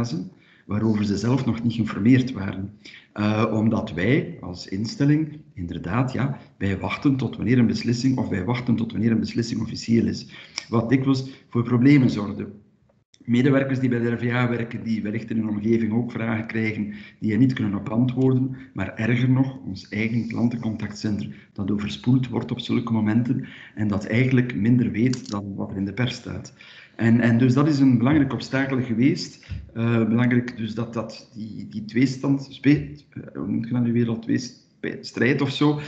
fasen waarover ze zelf nog niet geïnformeerd waren. Omdat wij als instelling, inderdaad, ja, wij wachten tot wanneer een beslissing officieel is. Wat dikwijls voor problemen zorgde. Medewerkers die bij de RVA werken, die wellicht in hun omgeving ook vragen krijgen die je niet kunnen op antwoorden, maar erger nog, ons eigen klantencontactcentrum dat overspoeld wordt op zulke momenten en dat eigenlijk minder weet dan wat er in de pers staat. En dus dat is een belangrijk obstakel geweest. Belangrijk dus dat die tweestand, hoe noemt je dat nu weer al, strijd of zo,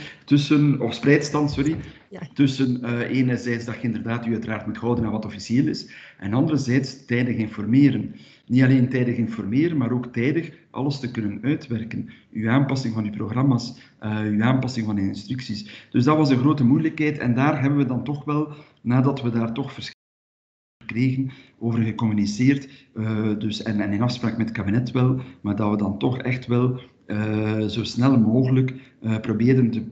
of spreidstand, sorry, ja. Tussen enerzijds dat je inderdaad je uiteraard moet houden aan wat officieel is, en anderzijds tijdig informeren. Niet alleen tijdig informeren, maar ook tijdig alles te kunnen uitwerken. Uw aanpassing van uw programma's, uw aanpassing van de instructies. Dus dat was een grote moeilijkheid en daar hebben we dan toch wel, nadat we daar toch gekregen, over gecommuniceerd, dus, en in afspraak met het kabinet wel, maar dat we dan toch echt wel zo snel mogelijk probeerden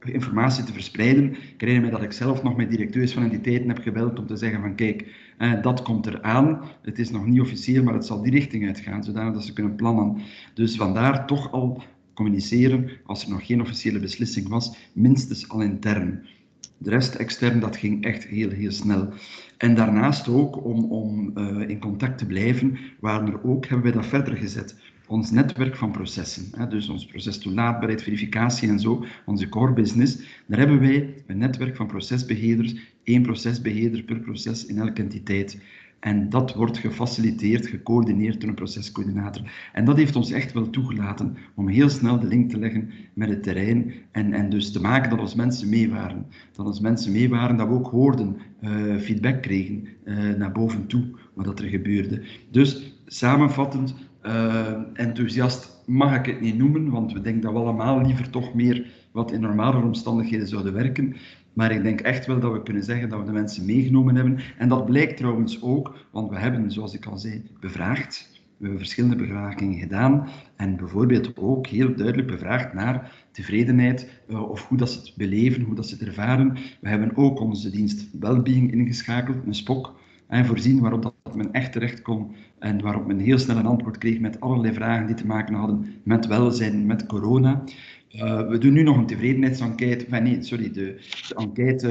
informatie te verspreiden. Ik herinner me dat ik zelf nog met directeurs van entiteiten heb gebeld om te zeggen van kijk, dat komt eraan, het is nog niet officieel, maar het zal die richting uitgaan, zodanig dat ze kunnen plannen. Dus vandaar toch al communiceren, als er nog geen officiële beslissing was, minstens al intern. De rest extern, dat ging echt heel, heel snel. En daarnaast ook, om in contact te blijven, hebben we dat verder gezet. Ons netwerk van processen, dus ons proces toelaatbaarheid, verificatie en zo, onze core business, daar hebben wij een netwerk van procesbeheerders, 1 procesbeheerder per proces in elke entiteit. En dat wordt gefaciliteerd, gecoördineerd door een procescoördinator. En dat heeft ons echt wel toegelaten om heel snel de link te leggen met het terrein en dus te maken dat onze mensen mee waren. Dat we ook hoorden, feedback kregen naar boven toe, wat er gebeurde. Dus samenvattend, enthousiast mag ik het niet noemen, want we denken dat we allemaal liever toch meer wat in normale omstandigheden zouden werken. Maar ik denk echt wel dat we kunnen zeggen dat we de mensen meegenomen hebben. En dat blijkt trouwens ook, want we hebben, zoals ik al zei, bevraagd. We hebben verschillende bevragingen gedaan en bijvoorbeeld ook heel duidelijk bevraagd naar tevredenheid of hoe dat ze het beleven, hoe dat ze het ervaren. We hebben ook onze dienst Wellbeing ingeschakeld, een SPOC, en voorzien waarop dat men echt terecht kon en waarop men heel snel een antwoord kreeg met allerlei vragen die te maken hadden met welzijn, met corona. We doen nu nog een tevredenheidsenquête, de enquête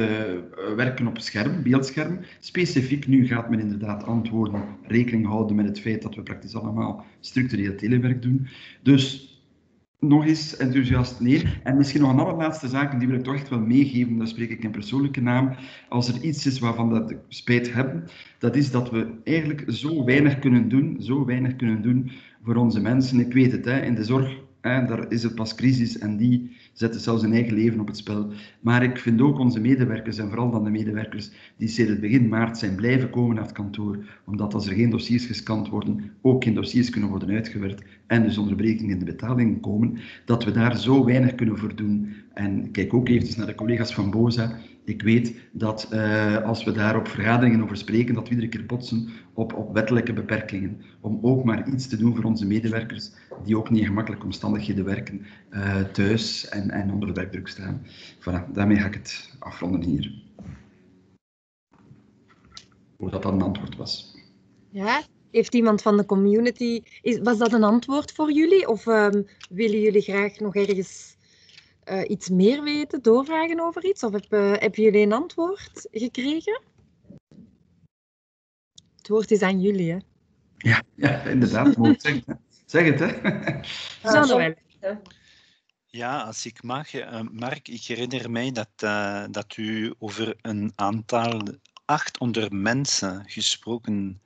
werken op scherm, beeldscherm. Specifiek nu gaat men inderdaad antwoorden, rekening houden met het feit dat we praktisch allemaal structureel telewerk doen. Dus nog eens enthousiast, nee. En misschien nog een allerlaatste zaak, en die wil ik toch echt wel meegeven, daar spreek ik in persoonlijke naam. Als er iets is waarvan dat ik spijt heb, dat is dat we eigenlijk zo weinig kunnen doen voor onze mensen. Ik weet het, in de zorg, daar is het pas crisis en die zetten zelfs hun eigen leven op het spel. Maar ik vind ook onze medewerkers, en vooral dan de medewerkers die sinds het begin maart zijn blijven komen naar het kantoor, omdat als er geen dossiers gescand worden, ook geen dossiers kunnen worden uitgewerkt en dus onderbrekingen in de betalingen komen, dat we daar zo weinig kunnen voor doen. En kijk ook eventjes naar de collega's van BOZA. Ik weet dat als we daar op vergaderingen over spreken, dat we iedere keer botsen op wettelijke beperkingen. Om ook maar iets te doen voor onze medewerkers die ook niet in gemakkelijke omstandigheden werken, thuis en onder werkdruk staan. Voilà, daarmee ga ik het afronden hier. Hoe dat dan een antwoord was. Ja, heeft iemand van de community... Was dat een antwoord voor jullie? Of willen jullie graag nog ergens iets meer weten, doorvragen over iets? Of hebben jullie een antwoord gekregen? Het woord is aan jullie, hè? Ja, inderdaad. Zeg het, hè? Ja, als ik mag, Mark, ik herinner mij dat u over een aantal 800 mensen gesproken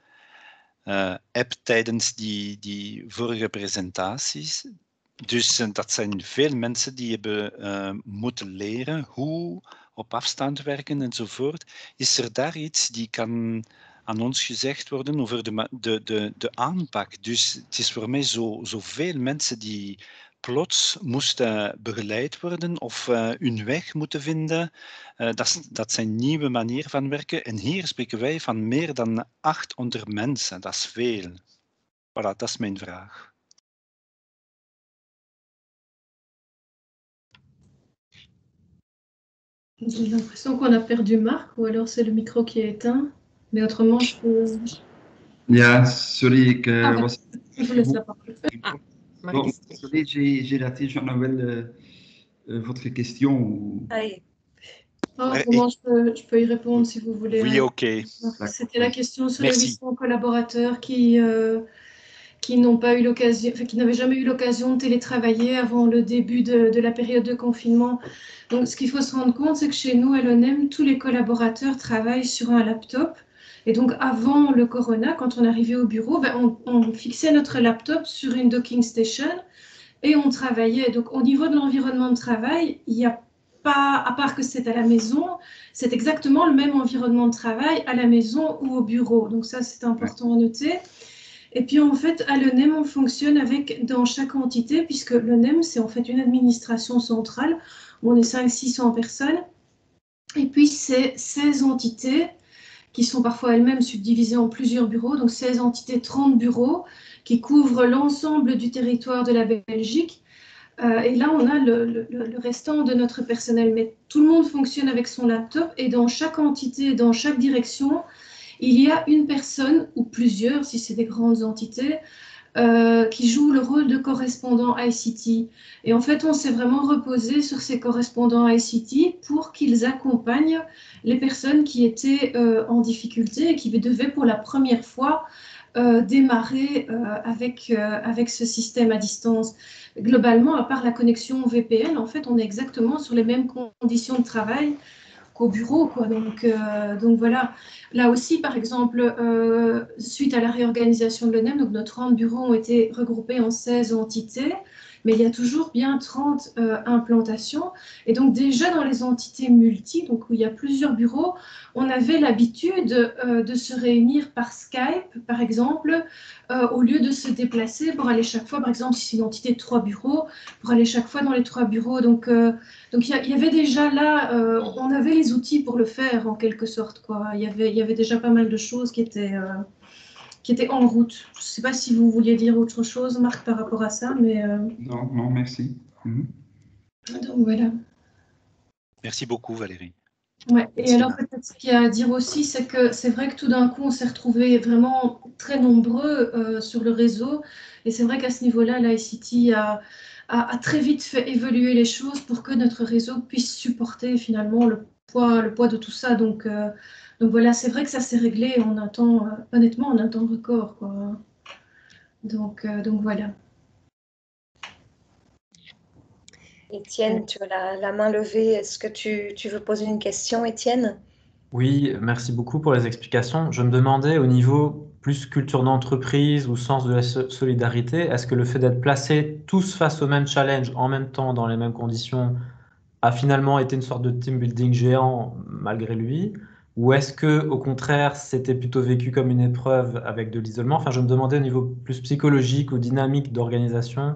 hebt tijdens die vorige presentaties. Dus dat zijn veel mensen die hebben moeten leren hoe op afstand werken enzovoort. Is er daar iets die kan aan ons gezegd worden over de aanpak? Dus het is voor mij zoveel mensen die plots moesten begeleid worden of hun weg moeten vinden. Dat zijn nieuwe manieren van werken. En hier spreken wij van meer dan 800 mensen. Dat is veel. Voilà, dat is mijn vraag. J'ai l'impression qu'on a perdu Marc, ou alors c'est le micro qui est éteint. Mais autrement, je peux... Ja, sorry, ik was... Je vous laisse la parole. Marc Bon, is terug. désolé, j'ai raté Jean-Noël, votre question. Allez. Pour moi, je peux y répondre si vous voulez. Oui, ok. C'était la question sur les Merci. 800 collaborateurs qui n'ont pas eu l'occasion, enfin, qui n'avaient jamais eu l'occasion de télétravailler avant le début de la période de confinement. Donc, ce qu'il faut se rendre compte, c'est que chez nous, à l'ONEM, tous les collaborateurs travaillent sur un laptop. Et donc, avant le corona, quand on arrivait au bureau, on fixait notre laptop sur une docking station et on travaillait. Donc, au niveau de l'environnement de travail, il n'y a pas, à part que c'est à la maison, c'est exactement le même environnement de travail à la maison ou au bureau. Donc, ça, c'est important à noter. Et puis, en fait, à l'ONEM, on fonctionne avec, dans chaque entité, puisque l'ONEM, c'est en fait une administration centrale où on est 500-600 personnes. Et puis, c'est 16 entités qui sont parfois elles-mêmes subdivisées en plusieurs bureaux, donc 16 entités, 30 bureaux, qui couvrent l'ensemble du territoire de la Belgique. Et là, on a le restant de notre personnel. Mais tout le monde fonctionne avec son laptop et dans chaque entité, dans chaque direction, il y a une personne ou plusieurs, si c'est des grandes entités, qui jouent le rôle de correspondant ICT. Et en fait, on s'est vraiment reposé sur ces correspondants ICT pour qu'ils accompagnent les personnes qui étaient en difficulté et qui devaient pour la première fois démarrer avec ce système à distance. Globalement, à part la connexion VPN, en fait, on est exactement sur les mêmes conditions de travail qu'au bureau, quoi. Donc voilà. Là aussi, par exemple, suite à la réorganisation de l'ONEM, donc nos 30 bureaux ont été regroupés en 16 entités, mais il y a toujours bien 30 implantations. Et donc déjà dans les entités multi, donc où il y a plusieurs bureaux, on avait l'habitude de se réunir par Skype, par exemple, au lieu de se déplacer pour aller chaque fois, par exemple, si c'est une entité de 3 bureaux, pour aller chaque fois dans les 3 bureaux. Donc il y avait déjà là, on avait les outils pour le faire en quelque sorte, quoi. Il y avait déjà pas mal de choses qui étaient en route. Je ne sais pas si vous vouliez dire autre chose, Marc, par rapport à ça, mais... Non, non, merci. Donc voilà. Merci beaucoup, Valérie. Ouais. Et alors peut-être ce qu'il y a à dire aussi, c'est que c'est vrai que tout d'un coup, on s'est retrouvés vraiment très nombreux sur le réseau. Et c'est vrai qu'à ce niveau-là, l'ICT a très vite fait évoluer les choses pour que notre réseau puisse supporter finalement le poids de tout ça. Donc voilà, c'est vrai que ça s'est réglé en un temps, honnêtement, en un temps record, quoi. Donc voilà. Étienne, tu as la main levée. Est-ce que tu veux poser une question, Étienne? Oui, merci beaucoup pour les explications. Je me demandais au niveau plus culture d'entreprise ou sens de la solidarité, est-ce que le fait d'être placés tous face au même challenge en même temps, dans les mêmes conditions, a finalement été une sorte de team building géant malgré lui? Ou est-ce que, au contraire, c'était plutôt vécu comme une épreuve avec de l'isolement? Enfin, je me demandais au niveau plus psychologique ou dynamique d'organisation,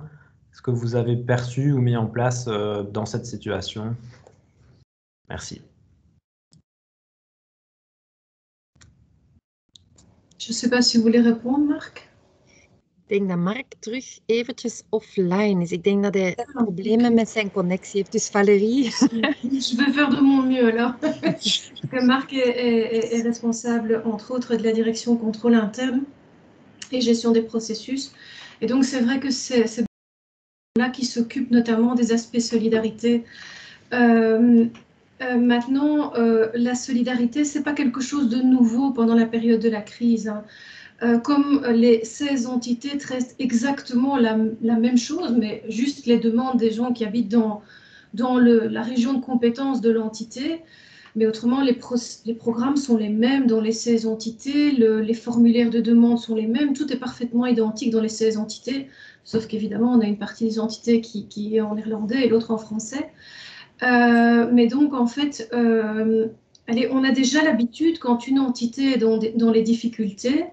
ce que vous avez perçu ou mis en place dans cette situation? Merci. Je ne sais pas si vous voulez répondre, Marc. Ik denk dat Mark terug eventjes offline is. Ik denk dat hij problemen met zijn connectie heeft. Dus Valérie... Je vais faire de mon mieux alors. Marc est responsable, entre autres, de la direction contrôle interne et gestion des processus. Et donc, c'est vrai que c'est là qui s'occupe notamment des aspects solidarité. Maintenant, la solidarité, ce n'est pas quelque chose de nouveau pendant la période de la crise, hein. Comme les 16 entités traitent exactement la même chose, mais juste les demandes des gens qui habitent dans la région de compétence de l'entité. Mais autrement, les programmes sont les mêmes dans les 16 entités, les formulaires de demande sont les mêmes, tout est parfaitement identique dans les 16 entités, sauf qu'évidemment, on a une partie des entités qui est en néerlandais et l'autre en français. Mais donc, en fait, on a déjà l'habitude, quand une entité est dans les difficultés,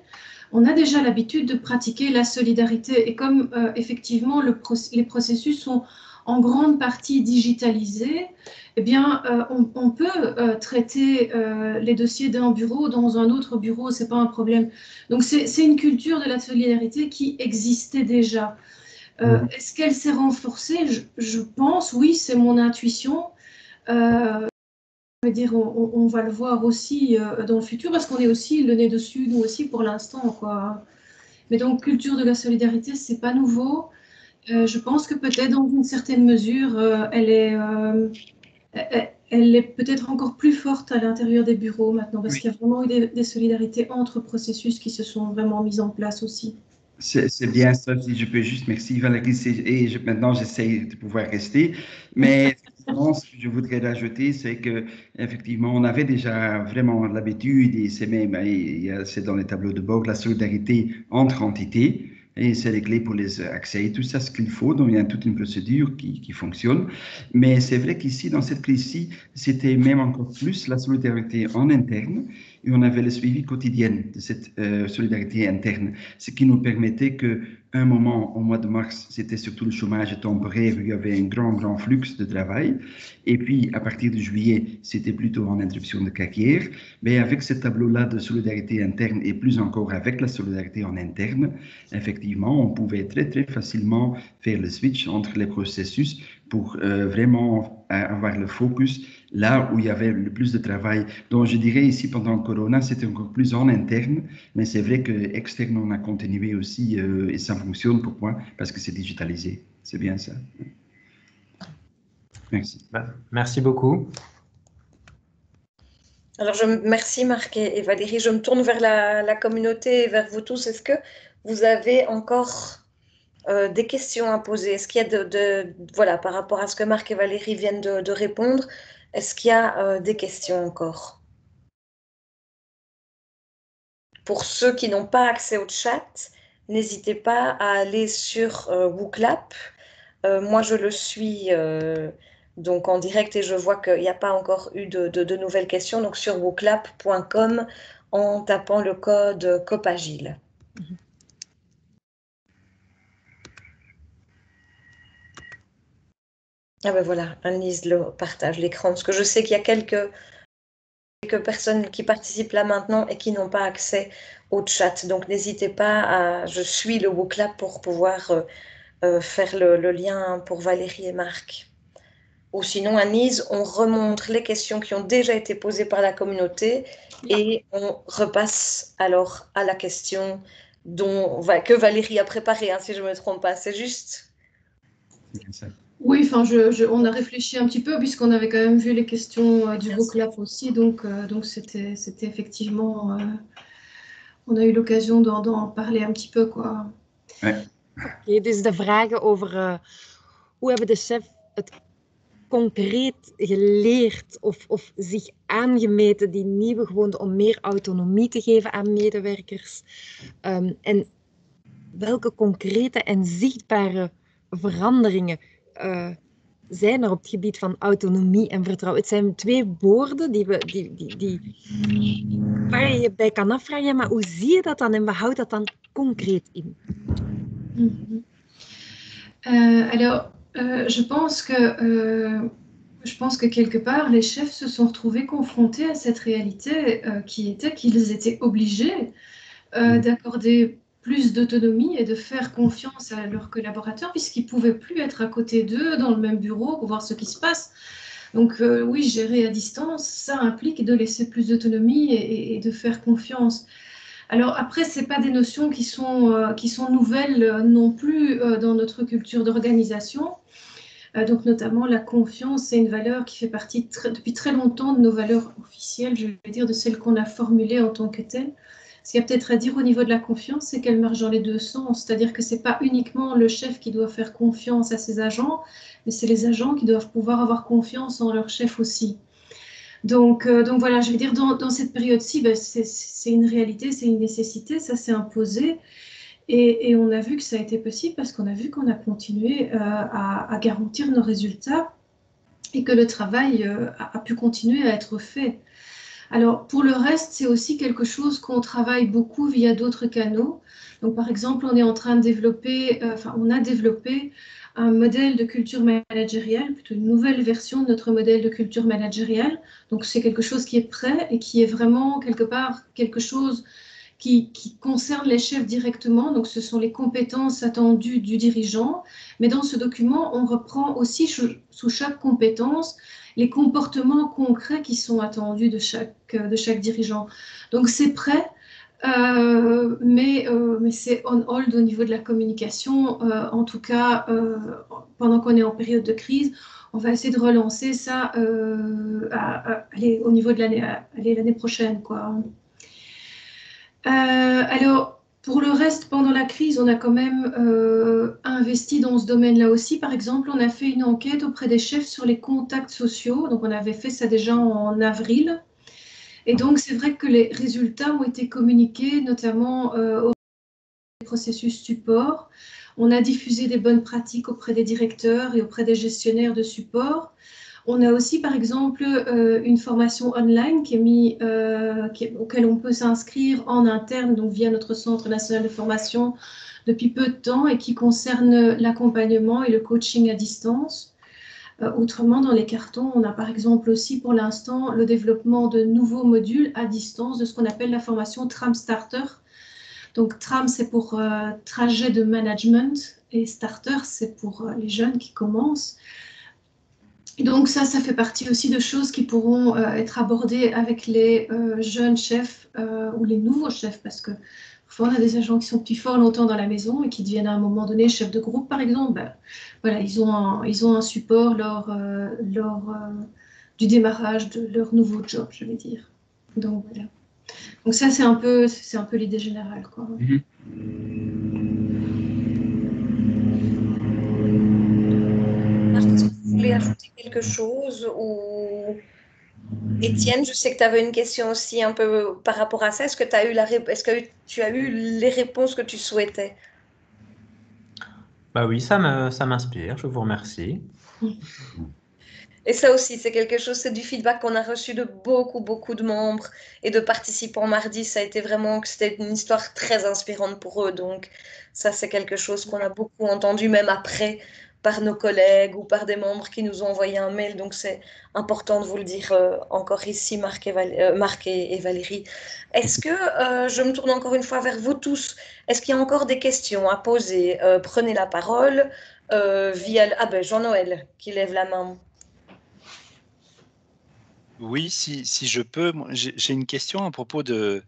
on a déjà l'habitude de pratiquer la solidarité. Et comme effectivement les processus sont en grande partie digitalisés, eh bien, on peut traiter les dossiers d'un bureau dans un autre bureau, ce n'est pas un problème. Donc, c'est une culture de la solidarité qui existait déjà. Est-ce qu'elle s'est renforcée? Je pense, oui, c'est mon intuition. je veux dire, on va le voir aussi dans le futur, parce qu'on est aussi le nez dessus, nous aussi, pour l'instant, quoi. Mais donc, culture de la solidarité, c'est pas nouveau. Je pense que peut-être, dans une certaine mesure, elle est peut-être encore plus forte à l'intérieur des bureaux maintenant, parce qu'il y a vraiment eu des solidarités entre processus qui se sont vraiment mises en place aussi. C'est bien ça, si je peux juste, merci Valérie, maintenant j'essaie de pouvoir rester, mais ce que je voudrais rajouter, c'est que effectivement on avait déjà vraiment l'habitude, et c'est même, c'est dans les tableaux de bord, la solidarité entre entités, et c'est les clés pour les accès, tout ça ce qu'il faut, donc il y a toute une procédure qui fonctionne, mais c'est vrai qu'ici, dans cette crise-ci, c'était même encore plus la solidarité en interne, et on avait le suivi quotidien de cette solidarité interne, ce qui nous permettait qu'un moment, au mois de mars, c'était surtout le chômage temporaire, où il y avait un grand flux de travail. Et puis, à partir de juillet, c'était plutôt en interruption de carrière. Mais avec ce tableau-là de solidarité interne, et plus encore avec la solidarité en interne, effectivement, on pouvait très facilement faire le switch entre les processus pour vraiment avoir le focus là où il y avait le plus de travail. Donc, je dirais ici, pendant Corona, c'était encore plus en interne, mais c'est vrai qu'externe, on a continué aussi, et ça fonctionne pour moi, parce que c'est digitalisé. C'est bien ça. Merci. Merci beaucoup. Alors, merci Marc et Valérie. Je me tourne vers la communauté et vers vous tous. Est-ce que vous avez encore des questions à poser? Est-ce qu'il y a voilà, par rapport à ce que Marc et Valérie viennent de répondre, est-ce qu'il y a des questions encore? Pour ceux qui n'ont pas accès au chat, n'hésitez pas à aller sur WooClap. Moi, je le suis donc en direct et je vois qu'il n'y a pas encore eu de nouvelles questions. Donc, sur wooclap.com en tapant le code COPAGILE. Ah ben voilà, Annelise partage l'écran, parce que je sais qu'il y a quelques personnes qui participent là maintenant et qui n'ont pas accès au chat. Donc n'hésitez pas je suis le WooClap pour pouvoir faire le lien pour Valérie et Marc. Ou sinon, Annelise, on remonte les questions qui ont déjà été posées par la communauté et on repasse alors à la question que Valérie a préparée, hein, si je ne me trompe pas. C'est juste? Oui, enfin, on a réfléchi un petit peu puisqu'on avait quand même vu les questions du WooClap aussi, donc c'était effectivement, on a eu l'occasion d'en parler un petit peu, quoi. Ouais. Oké, dus de vragen over hoe hebben de chef het concreet geleerd of zich aangemeten, die nieuwe gewoonte, om meer autonomie te geven aan medewerkers. En welke concrete en zichtbare veranderingen zijn er op het gebied van autonomie en vertrouwen? Het zijn twee woorden waar je je bij kan afvragen, maar hoe zie je dat dan en wat houdt dat dan concreet in? Alors, je pense que quelque part, les chefs se sont retrouvés confrontés à cette réalité qui était qu'ils étaient obligés d'accorder plus d'autonomie et de faire confiance à leurs collaborateurs puisqu'ils ne pouvaient plus être à côté d'eux dans le même bureau pour voir ce qui se passe. Donc oui, gérer à distance, ça implique de laisser plus d'autonomie et de faire confiance. Alors après, ce n'est pas des notions qui sont nouvelles non plus dans notre culture d'organisation. Donc notamment la confiance, c'est une valeur qui fait partie depuis très longtemps de nos valeurs officielles, je vais dire de celles qu'on a formulées en tant que telles. Ce qu'il y a peut-être à dire au niveau de la confiance, c'est qu'elle marche dans les deux sens, c'est-à-dire que ce n'est pas uniquement le chef qui doit faire confiance à ses agents, mais c'est les agents qui doivent pouvoir avoir confiance en leur chef aussi. Donc voilà, je veux dire, dans cette période-ci, ben, c'est une réalité, c'est une nécessité, ça s'est imposé. Et on a vu que ça a été possible parce qu'on a vu qu'on a continué à garantir nos résultats et que le travail a pu continuer à être fait. Alors, pour le reste, c'est aussi quelque chose qu'on travaille beaucoup via d'autres canaux. Donc, par exemple, on est en train de développer, on a développé un modèle de culture managériale, plutôt une nouvelle version de notre modèle de culture managériale. Donc, c'est quelque chose qui est prêt et qui est vraiment quelque part quelque chose qui concernent les chefs directement, donc ce sont les compétences attendues du dirigeant, mais dans ce document, on reprend aussi sous chaque compétence les comportements concrets qui sont attendus de chaque dirigeant. Donc c'est prêt, mais c'est on hold au niveau de la communication. En tout cas, pendant qu'on est en période de crise, on va essayer de relancer ça au niveau de l'année prochaine, quoi. Alors, pour le reste, pendant la crise, on a quand même investi dans ce domaine-là aussi. Par exemple, on a fait une enquête auprès des chefs sur les contacts sociaux. Donc, on avait fait ça déjà en avril. Et donc, c'est vrai que les résultats ont été communiqués, notamment au processus support. On a diffusé des bonnes pratiques auprès des directeurs et auprès des gestionnaires de support. On a aussi, par exemple, une formation online auquel on peut s'inscrire en interne, donc via notre Centre national de formation depuis peu de temps et qui concerne l'accompagnement et le coaching à distance. Autrement, dans les cartons, on a par exemple aussi pour l'instant le développement de nouveaux modules à distance de ce qu'on appelle la formation Tram Starter. Donc Tram, c'est pour trajet de management et Starter, c'est pour les jeunes qui commencent. Et donc ça fait partie aussi de choses qui pourront être abordées avec les jeunes chefs ou les nouveaux chefs, parce que parfois on a des agents qui sont depuis fort longtemps dans la maison et qui deviennent à un moment donné chefs de groupe, par exemple. Ben, voilà, ils ont un support lors du démarrage de leur nouveau job, je vais dire. Donc voilà. Donc ça, c'est un peu l'idée générale, quoi. Est-ce que vous voulez ajouter quelque chose ou Étienne, je sais que tu avais une question aussi un peu par rapport à ça. Est-ce que tu as eu les réponses que tu souhaitais? Bah oui, ça m'inspire, je vous remercie. Et ça aussi, c'est quelque chose, c'est du feedback qu'on a reçu de beaucoup de membres et de participants mardi. Ça a été vraiment que c'était une histoire très inspirante pour eux. Donc ça, c'est quelque chose qu'on a beaucoup entendu, même après, par nos collègues ou par des membres qui nous ont envoyé un mail. Donc c'est important de vous le dire encore ici, Marc et Valérie. Est-ce que, je me tourne encore une fois vers vous tous, est-ce qu'il y a encore des questions à poser? Prenez la parole via Jean-Noël qui lève la main. Oui, si je peux, j'ai une question à propos de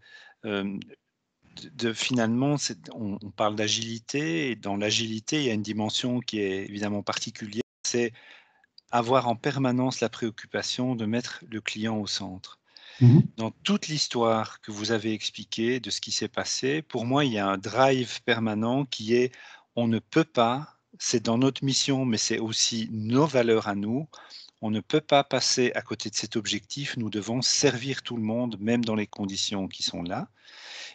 finalement, on parle d'agilité, et dans l'agilité, il y a une dimension qui est évidemment particulière, c'est avoir en permanence la préoccupation de mettre le client au centre. Dans toute l'histoire que vous avez expliquée de ce qui s'est passé, pour moi, il y a un drive permanent qui est on ne peut pas, c'est dans notre mission, mais c'est aussi nos valeurs à nous, on ne peut pas passer à côté de cet objectif, nous devons servir tout le monde, même dans les conditions qui sont là.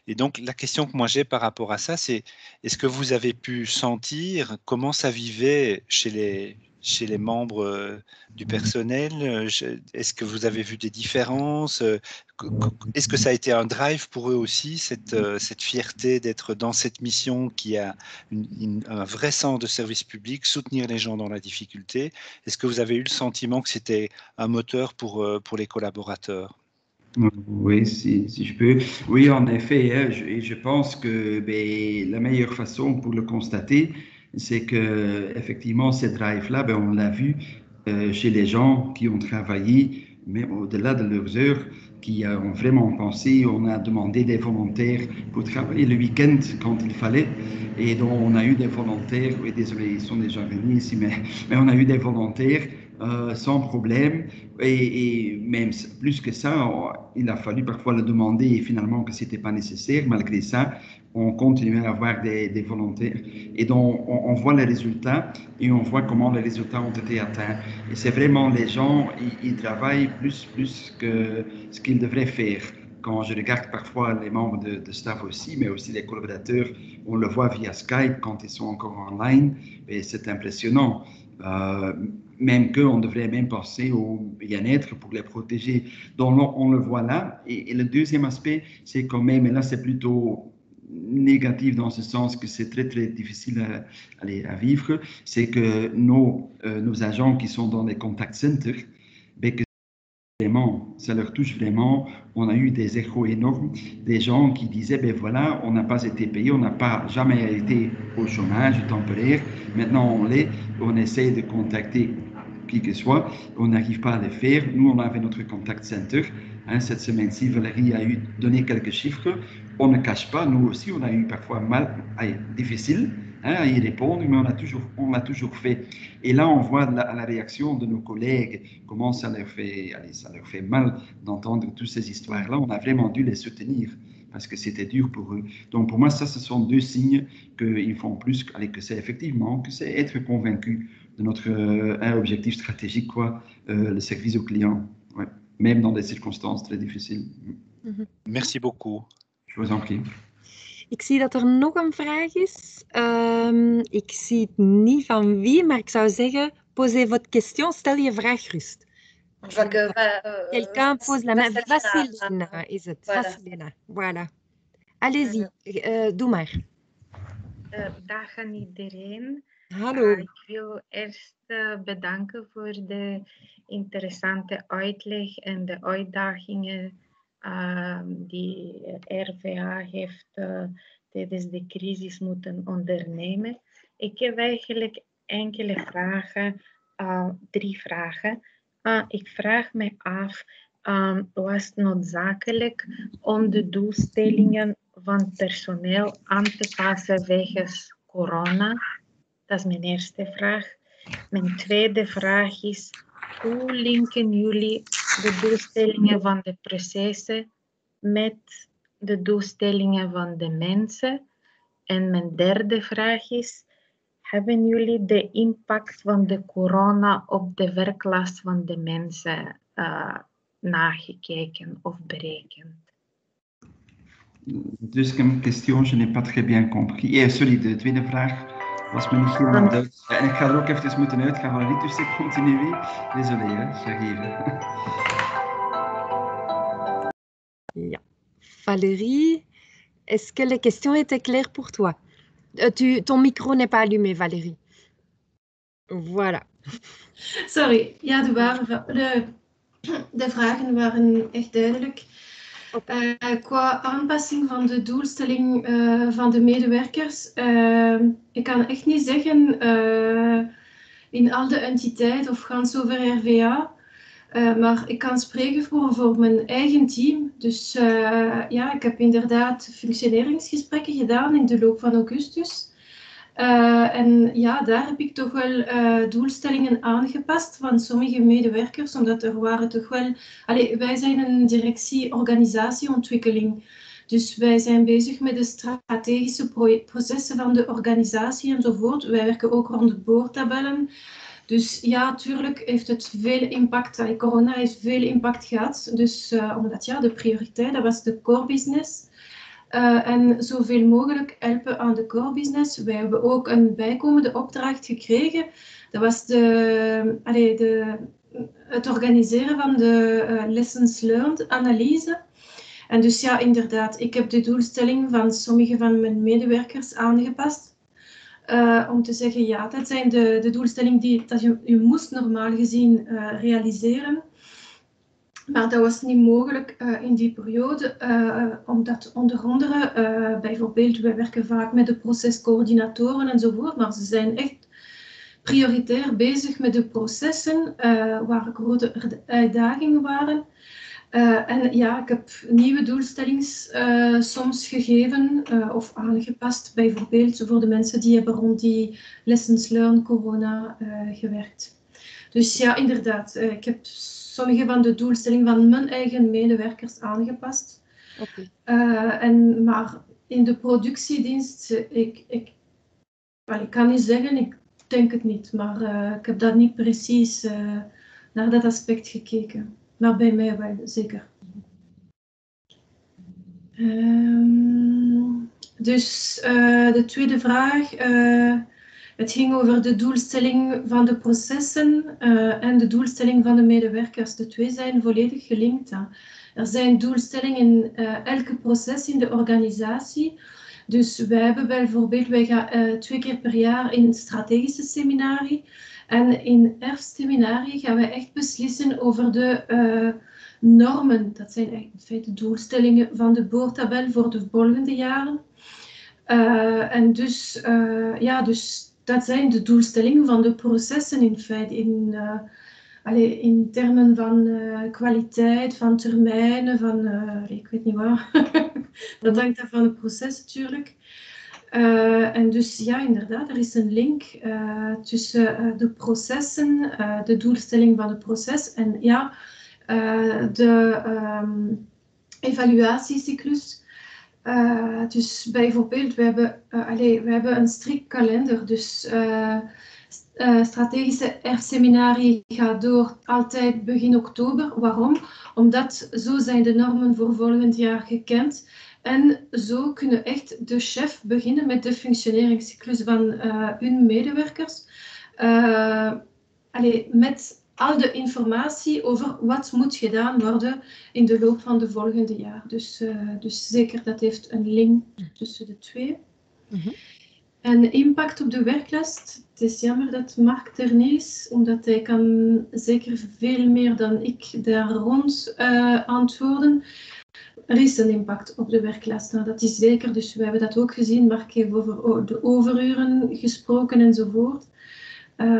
Et donc, la question que moi j'ai par rapport à ça, c'est est-ce que vous avez pu sentir comment ça vivait chez les membres du personnel? Est-ce que vous avez vu des différences? Est-ce que ça a été un drive pour eux aussi, cette fierté d'être dans cette mission qui a un vrai sens de service public, soutenir les gens dans la difficulté? Est-ce que vous avez eu le sentiment que c'était un moteur pour les collaborateurs? Oui, si je peux. Oui, en effet, hein, je pense que la meilleure façon pour le constater, c'est que effectivement, ces drives-là, on l'a vu chez les gens qui ont travaillé, mais au-delà de leurs heures, qui ont vraiment pensé. On a demandé des volontaires pour travailler le week-end quand il fallait. Et donc, on a eu des volontaires, oui, désolé, ils sont déjà venus ici, mais on a eu des volontaires sans problème. Et même plus que ça, il a fallu parfois le demander et finalement que ce n'était pas nécessaire. Malgré ça, on continuait à avoir des volontaires. Et donc, on voit les résultats et on voit comment les résultats ont été atteints. Et c'est vraiment les gens, ils travaillent plus que ce qu'ils devraient faire. Quand je regarde parfois les membres de staff aussi, mais aussi les collaborateurs, on le voit via Skype quand ils sont encore en ligne, et c'est impressionnant. Même qu'on devrait même penser au bien-être pour les protéger. Donc, on le voit là. Et le deuxième aspect, c'est quand même, et là c'est plutôt négatif dans ce sens que c'est très difficile à vivre, c'est que nos agents qui sont dans les contact centers, que vraiment ça leur touche vraiment. On a eu des échos énormes, des gens qui disaient, ben voilà, on n'a pas été payé, on n'a pas jamais été au chômage temporaire, maintenant on l'est, on essaye de contacter qui que soit, on n'arrive pas à le faire. Nous, on avait notre contact center. Hein, cette semaine-ci, Valérie a donné quelques chiffres. On ne cache pas, nous aussi, on a eu parfois difficile à y répondre, mais on l'a toujours fait. Et là, on voit la réaction de nos collègues, comment ça leur fait mal d'entendre toutes ces histoires-là. On a vraiment dû les soutenir parce que c'était dur pour eux. Donc, pour moi, ça, ce sont deux signes qu'ils font plus, que c'est effectivement, que c'est être convaincu de notre objectif stratégique, quoi, le service aux clients, ouais. Même dans des circonstances très difficiles. Merci beaucoup. Je vous en prie. Ik zie dat er nog een vraag is. Ik zie het niet van wie, maar ik zou zeggen, posez votre question, stel je vraag gerust. Je vois que Quelqu'un pose la main. Vassilina. Vassilina is het. Voilà. Vassilina, voilà. Allez-y, doe maar. Dag aan iedereen. Hallo. Ik wil eerst bedanken voor de interessante uitleg en de uitdagingen die RVA heeft tijdens de crisis moeten ondernemen. Ik heb eigenlijk enkele vragen, 3 vragen. Ik vraag me af, was het noodzakelijk om de doelstellingen van personeel aan te passen wegens corona? Dat is mijn eerste vraag. Mijn tweede vraag is, hoe linken jullie de doelstellingen van de processen met de doelstellingen van de mensen? En mijn derde vraag is, hebben jullie de impact van de corona op de werklast van de mensen nagekeken of berekend? Deuxième question, je n'ai pas très bien compris. Sorry, de tweede vraag was me niet helemaal duidelijk. En ik ga er ook even moeten uitgaan, maar niet tussen continu. Désolé, j'arrive. Ja. Valérie, est-ce que les questions étaient claires pour toi? Ton micro n'est pas allumé, Valérie. Voilà. Sorry, ja, de vragen waren echt duidelijk. Qua aanpassing van de doelstelling van de medewerkers, ik kan echt niet zeggen in al de entiteiten of gans over RVA, maar ik kan spreken voor mijn eigen team. Dus ja, ik heb inderdaad functioneringsgesprekken gedaan in de loop van augustus. En ja, daar heb ik toch wel doelstellingen aangepast van sommige medewerkers, omdat er waren toch wel... wij zijn een directie organisatieontwikkeling. Dus wij zijn bezig met de strategische processen van de organisatie enzovoort. Wij werken ook rond de boordtabellen. Dus ja, tuurlijk heeft het veel impact. Corona heeft veel impact gehad. Dus omdat ja, de prioriteit, dat was de core business. En zoveel mogelijk helpen aan de core business. Wij hebben ook een bijkomende opdracht gekregen. Dat was het organiseren van de lessons learned analyse. En dus ja, inderdaad, ik heb de doelstelling van sommige van mijn medewerkers aangepast. Om te zeggen, ja, dat zijn de doelstellingen dat je moest normaal gezien realiseren. Maar dat was niet mogelijk in die periode, omdat onder andere, bijvoorbeeld, wij werken vaak met de procescoördinatoren enzovoort, maar ze zijn echt prioritair bezig met de processen waar grote uitdagingen waren. En ja, ik heb nieuwe doelstellingen soms gegeven of aangepast, bijvoorbeeld voor de mensen die hebben rond die lessons learned corona gewerkt. Dus ja, inderdaad, ik heb sommige van de doelstellingen van mijn eigen medewerkers aangepast. Okay. Maar in de productiedienst, ik kan niet zeggen, ik denk het niet, maar ik heb dat niet precies naar dat aspect gekeken. Maar bij mij wel, zeker. Dus de tweede vraag. Het ging over de doelstelling van de processen en de doelstelling van de medewerkers. De twee zijn volledig gelinkt. Er zijn doelstellingen in elke proces in de organisatie. Dus wij hebben bijvoorbeeld, wij gaan 2 keer per jaar in strategische seminarie. En in herfstseminarie gaan wij echt beslissen over de normen, dat zijn in feite doelstellingen van de boordtabel voor de volgende jaren. En dus, dus dat zijn de doelstellingen van de processen in feite, in termen van kwaliteit, van termijnen, van ik weet niet wat. Dat hangt af van het proces natuurlijk. En dus ja, inderdaad, er is een link tussen de processen, de doelstelling van het proces en ja, de evaluatiecyclus. Dus bijvoorbeeld, we hebben een strikt kalender, dus strategische F-seminarie gaat door altijd begin oktober. Waarom? Omdat zo zijn de normen voor volgend jaar gekend. En zo kunnen echt de chef beginnen met de functioneringscyclus van hun medewerkers. Met al de informatie over wat moet gedaan worden in de loop van de volgende jaar. Dus zeker, dat heeft een link tussen de twee. En impact op de werklast. Het is jammer dat Mark er niet is, omdat hij kan zeker veel meer dan ik daar rond antwoorden. Er is een impact op de werklast, nou, dat is zeker. Dus we hebben dat ook gezien. Mark heeft over de overuren gesproken enzovoort.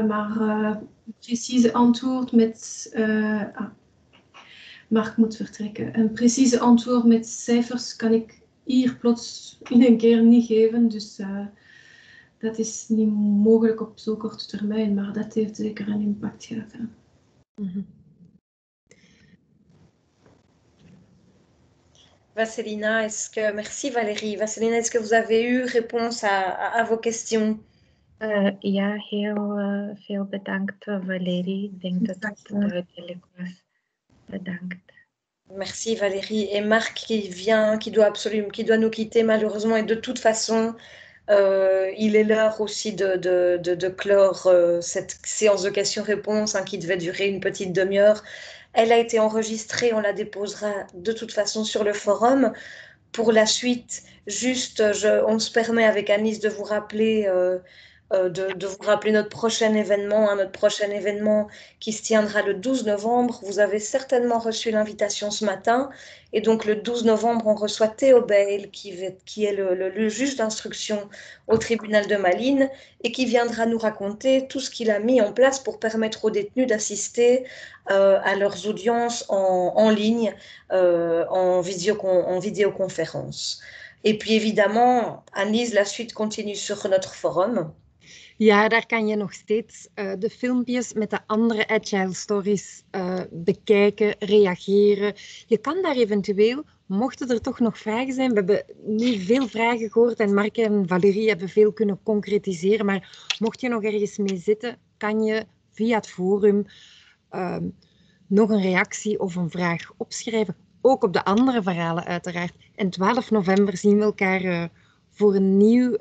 Maar precieze antwoord met... Mark moet vertrekken. Een precieze antwoord met cijfers kan ik hier plots in een keer niet geven. Dus dat is niet mogelijk op zo'n korte termijn. Maar dat heeft zeker een impact gehad. Vasselina, merci Valérie. Vasselina, est-ce que vous avez eu réponse à vos questions? Ja, heel veel bedankt Valérie. Ik denk dat het duidelijk was. Bedankt. Merci Valérie. Et Marc qui doit nous quitter malheureusement. Et de toute façon, il est l'heure aussi de clore cette séance de questions-réponses qui devait durer une petite demi-heure. Elle a été enregistrée, on la déposera de toute façon sur le forum. Pour la suite, juste, on se permet avec Anis de vous rappeler... de vous rappeler notre prochain événement qui se tiendra le 12 novembre. Vous avez certainement reçu l'invitation ce matin. Et donc, le 12 novembre, on reçoit Théo Bail, qui est le juge d'instruction au tribunal de Malines et qui viendra nous raconter tout ce qu'il a mis en place pour permettre aux détenus d'assister à leurs audiences en ligne, en vidéoconférence. Et puis, évidemment, Anis, la suite continue sur notre forum. Ja, daar kan je nog steeds de filmpjes met de andere Agile Stories bekijken, reageren. Je kan daar eventueel, mochten er toch nog vragen zijn, we hebben nu veel vragen gehoord en Mark en Valérie hebben veel kunnen concretiseren, maar mocht je nog ergens mee zitten, kan je via het forum nog een reactie of een vraag opschrijven. Ook op de andere verhalen uiteraard. En 12 november zien we elkaar... voor een nieuw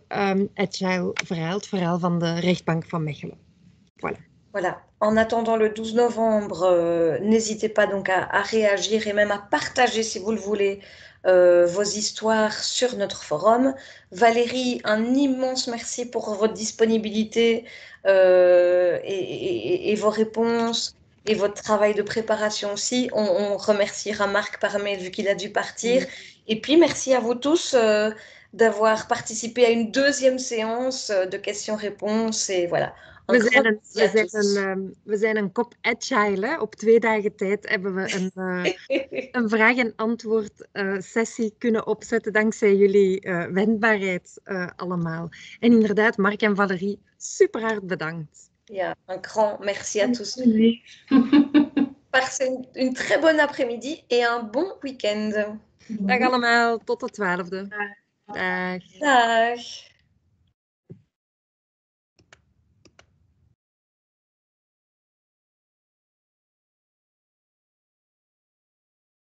Agile verhaal, het verhaal van de rechtbank van Mechelen. Voilà. En attendant le 12 novembre, n'hésitez pas donc à réagir et même à partager, si vous le voulez, vos histoires sur notre forum. Valérie, un immense merci pour votre disponibilité et vos réponses et votre travail de préparation aussi. On remerciera Marc par mail vu qu'il a dû partir. Et puis, merci à vous tous d'avoir participé à une deuxième séance de questions-réponses. Et voilà. We zijn een kop agile. Hè? Op 2 dagen tijd hebben we een vraag- en antwoord sessie kunnen opzetten dankzij jullie wendbaarheid allemaal. En inderdaad, Mark en Valérie, super hard bedankt. Ja, un grand merci à tous. Passez une très bonne après-midi et un bon week-end. Dag allemaal, tot de 12e. Dag. Dag.